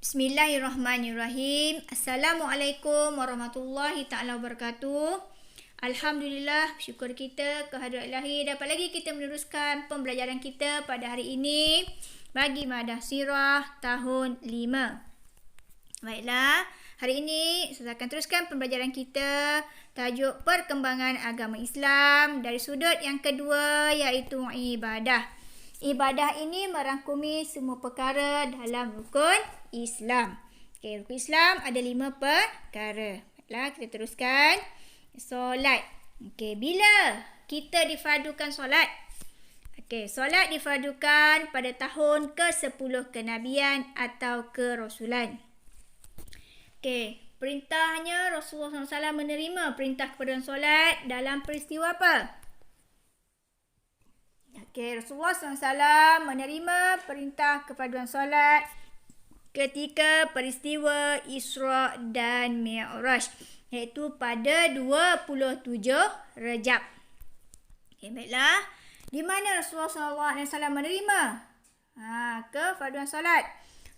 Bismillahirrahmanirrahim. Assalamualaikum warahmatullahi ta'ala wabarakatuh. Alhamdulillah, syukur kita kehadirat Ilahi. Dapat lagi kita meneruskan pembelajaran kita pada hari ini bagi Madah Sirah tahun 5. Baiklah, hari ini saya akan teruskan pembelajaran kita tajuk perkembangan agama Islam dari sudut yang kedua, iaitu ibadah. Ibadah ini merangkumi semua perkara dalam rukun Islam. Rukun Islam ada 5 perkara. Baiklah, kita teruskan. Solat. Bila kita difardukan solat? Solat difardukan pada tahun ke-10 kenabian atau kerasulan. Perintahnya Rasulullah SAW menerima perintah kepada solat dalam peristiwa apa? Rasulullah SAW menerima perintah kepaduan solat ketika peristiwa Isra dan Mi'raj, iaitu pada 27 Rejab. Baiklah, di mana Rasulullah SAW menerima kepaduan solat?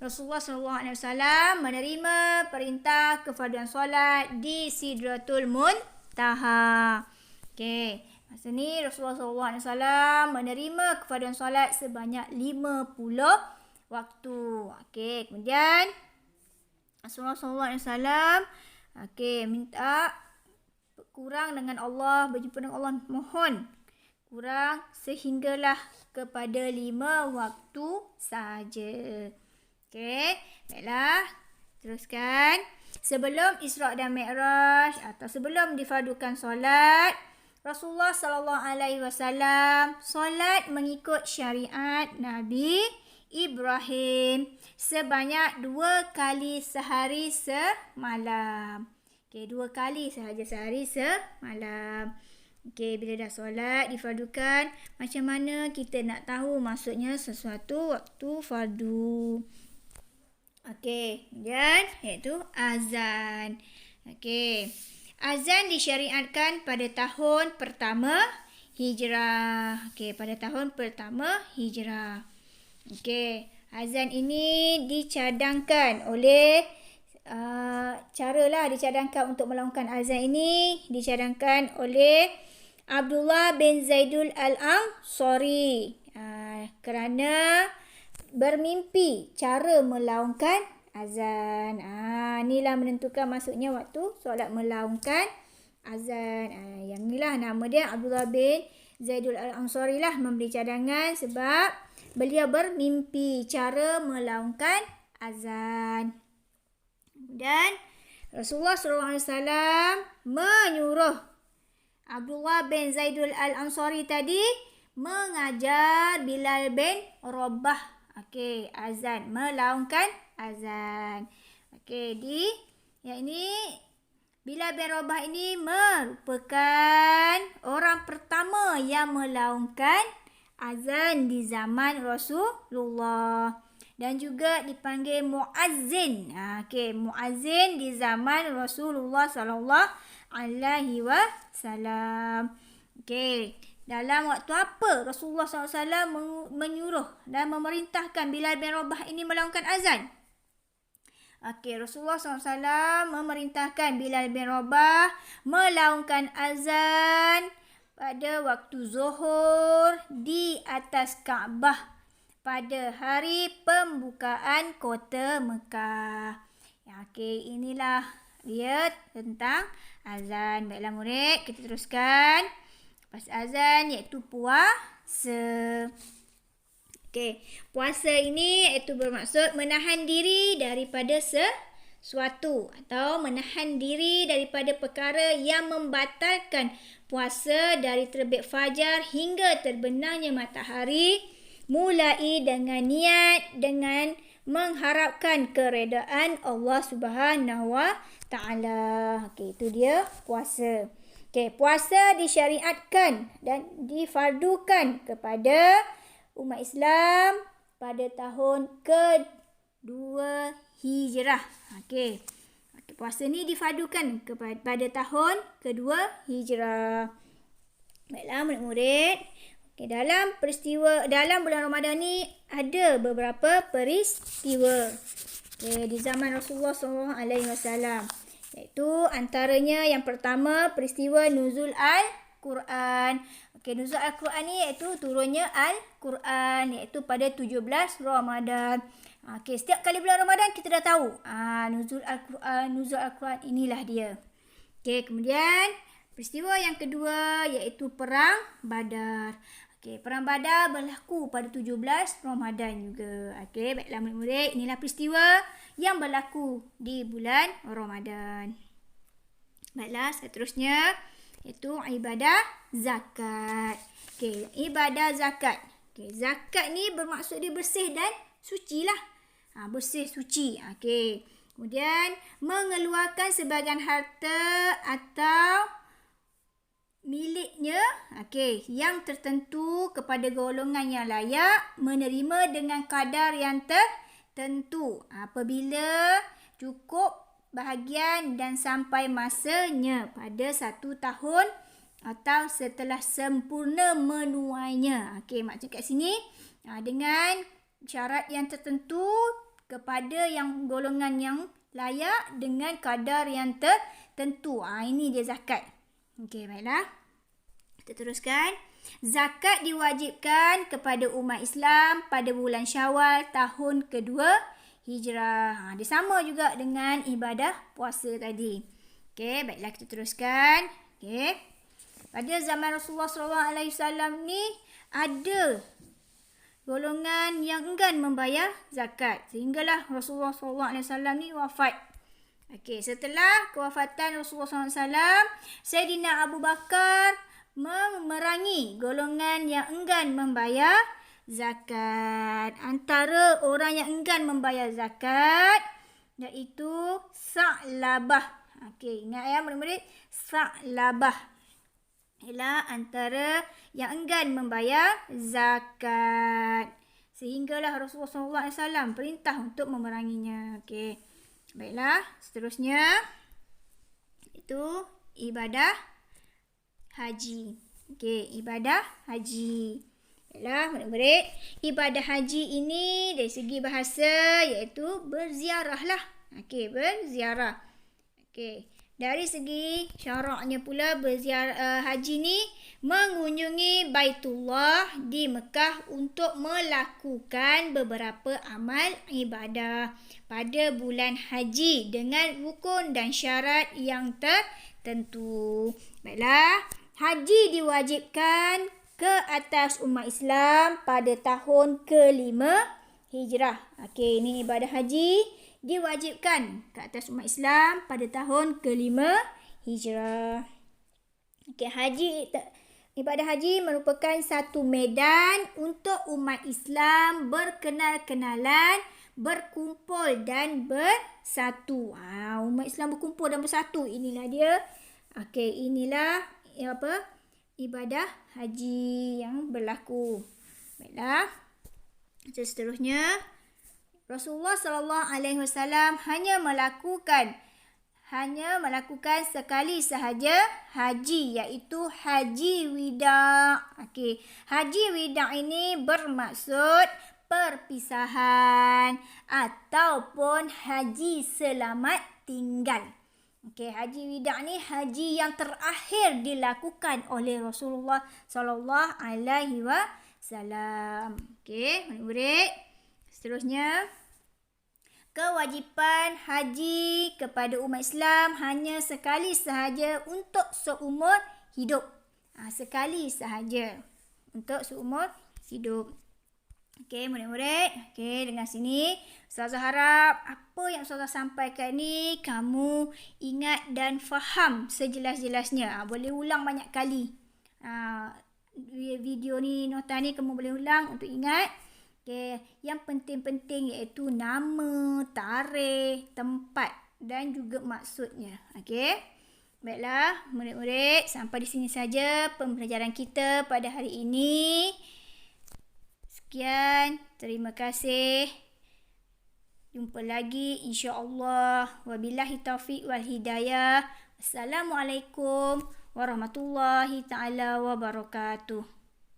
Rasulullah SAW menerima perintah kepaduan solat di Sidratul Muntaha. Masa ni Rasulullah SAW menerima kepaduan solat sebanyak 50 waktu. Kemudian Rasulullah SAW minta kurang dengan Allah, berjumpa dengan Allah, mohon kurang sehinggalah kepada 5 waktu saja. Baiklah, teruskan. Sebelum Isra dan Mi'raj atau sebelum difardukan solat, Rasulullah SAW solat mengikut syariat Nabi Ibrahim sebanyak 2 kali sehari semalam. 2 kali sahaja sehari semalam. Bila dah solat difardukan, macam mana kita nak tahu maksudnya sesuatu waktu fardu? Kemudian iaitu azan. Azan disyariatkan pada tahun pertama Hijrah. Pada tahun pertama Hijrah. Azan ini dicadangkan oleh dicadangkan untuk melakukan azan ini dicadangkan oleh Abdullah bin Zaidul Al-Ansari kerana bermimpi cara melaungkan azan. Inilah menentukan maksudnya waktu solat melaungkan azan. Yang inilah nama dia, Abdullah bin Zaidul Al-Ansari lah memberi cadangan sebab beliau bermimpi cara melaungkan azan. Dan Rasulullah SAW menyuruh Abdullah bin Zaidul Al-Ansari tadi mengajar Bilal bin Rabah azan, melaungkan azan. Yang ini Bilal bin Rabah ini merupakan orang pertama yang melaungkan azan di zaman Rasulullah dan juga dipanggil muazzin. Muazzin di zaman Rasulullah sallallahu alaihi wasallam. Dalam waktu apa Rasulullah SAW menyuruh dan memerintahkan Bilal bin Rabah ini melaungkan azan? Rasulullah SAW memerintahkan Bilal bin Rabah melaungkan azan pada waktu Zuhur di atas Kaabah pada hari pembukaan kota Mekah. Inilah dia tentang azan. Baiklah murid, kita teruskan. Lepas azan iaitu puasa. Puasa ini iaitu bermaksud menahan diri daripada sesuatu atau menahan diri daripada perkara yang membatalkan puasa dari terbit fajar hingga terbenamnya matahari, mulai dengan niat dengan mengharapkan keredaan Allah Subhanahu wa Ta'ala. Itu dia puasa. Puasa disyariatkan dan difardukan kepada umat Islam pada tahun ke-2 Hijrah. Puasa ni difardukan pada tahun ke-2 Hijrah. Baiklah murid-murid. Dalam bulan Ramadan ni ada beberapa peristiwa. di zaman Rasulullah SAW. Iaitu antaranya yang pertama peristiwa nuzul Al-Quran. Nuzul Al-Quran ni iaitu turunnya Al-Quran iaitu pada 17 Ramadan. Setiap kali bulan Ramadan kita dah tahu nuzul Al-Quran inilah dia. Kemudian peristiwa yang kedua iaitu Perang Badar. Perang Badar berlaku pada 17 Ramadan juga. Baiklah murid-murid, inilah peristiwa yang berlaku di bulan Ramadan. Baiklah, seterusnya iaitu ibadah zakat. Ibadah zakat. Zakat ni bermaksud dia bersih dan suci lah. Bersih, suci. Kemudian mengeluarkan sebahagian harta atau miliknya yang tertentu kepada golongan yang layak menerima dengan kadar yang tertentu apabila cukup bahagian dan sampai masanya pada 1 tahun atau setelah sempurna menuainya. Maksud kat sini dengan syarat yang tertentu kepada yang golongan yang layak dengan kadar yang tertentu. Ini dia zakat. Baiklah. Kita teruskan. Zakat diwajibkan kepada umat Islam pada bulan Syawal tahun kedua Hijrah. Dia sama juga dengan ibadah puasa tadi. Baiklah kita teruskan. Pada zaman Rasulullah SAW ni ada golongan yang enggan membayar zakat. Sehinggalah Rasulullah SAW ni wafat. Setelah kewafatan Rasulullah SAW, Sayyidina Abu Bakar memerangi golongan yang enggan membayar zakat. Antara orang yang enggan membayar zakat iaitu Sa'labah. Ingat ya murid-murid, Sa'labah ialah antara yang enggan membayar zakat. Sehinggalah Rasulullah SAW perintah untuk memeranginya. Baiklah, seterusnya itu ibadah haji. Ibadah haji. Baiklah, murid-murid, ibadah haji ini dari segi bahasa iaitu berziarah lah. Berziarah. Dari segi syaraknya pula berziarah haji ni mengunjungi Baitullah di Mekah untuk melakukan beberapa amal ibadah pada bulan haji dengan rukun dan syarat yang tertentu. Baiklah, haji diwajibkan ke atas umat Islam pada tahun ke-5 Hijrah. Ini ibadah haji diwajibkan ke atas umat Islam pada tahun ke-5 Hijrah. Ibadah haji merupakan satu medan untuk umat Islam berkenal-kenalan, berkumpul dan bersatu. Umat Islam berkumpul dan bersatu. Inilah dia. Inilah ibadah haji yang berlaku. Baiklah. Seterusnya, Rasulullah SAW hanya melakukan sekali sahaja haji, iaitu haji wida. Haji wida ini bermaksud perpisahan ataupun haji selamat tinggal. Haji wida ni haji yang terakhir dilakukan oleh Rasulullah SAW. Murid-murid, seterusnya kewajipan haji kepada umat Islam hanya sekali sahaja untuk seumur hidup. Sekali sahaja untuk seumur hidup. Murid-murid. Dengan sini Ustazah harap apa yang Ustazah sampaikan ni kamu ingat dan faham sejelas-jelasnya. Boleh ulang banyak kali. Video ni, nota ni kamu boleh ulang untuk ingat. Yang penting-penting iaitu nama, tarikh, tempat dan juga maksudnya. Baiklah, murid-murid, sampai di sini saja pembelajaran kita pada hari ini. Sekian, terima kasih. Jumpa lagi insya-Allah. Wabillahi taufiq wal hidayah. Assalamualaikum warahmatullahi taala wabarakatuh.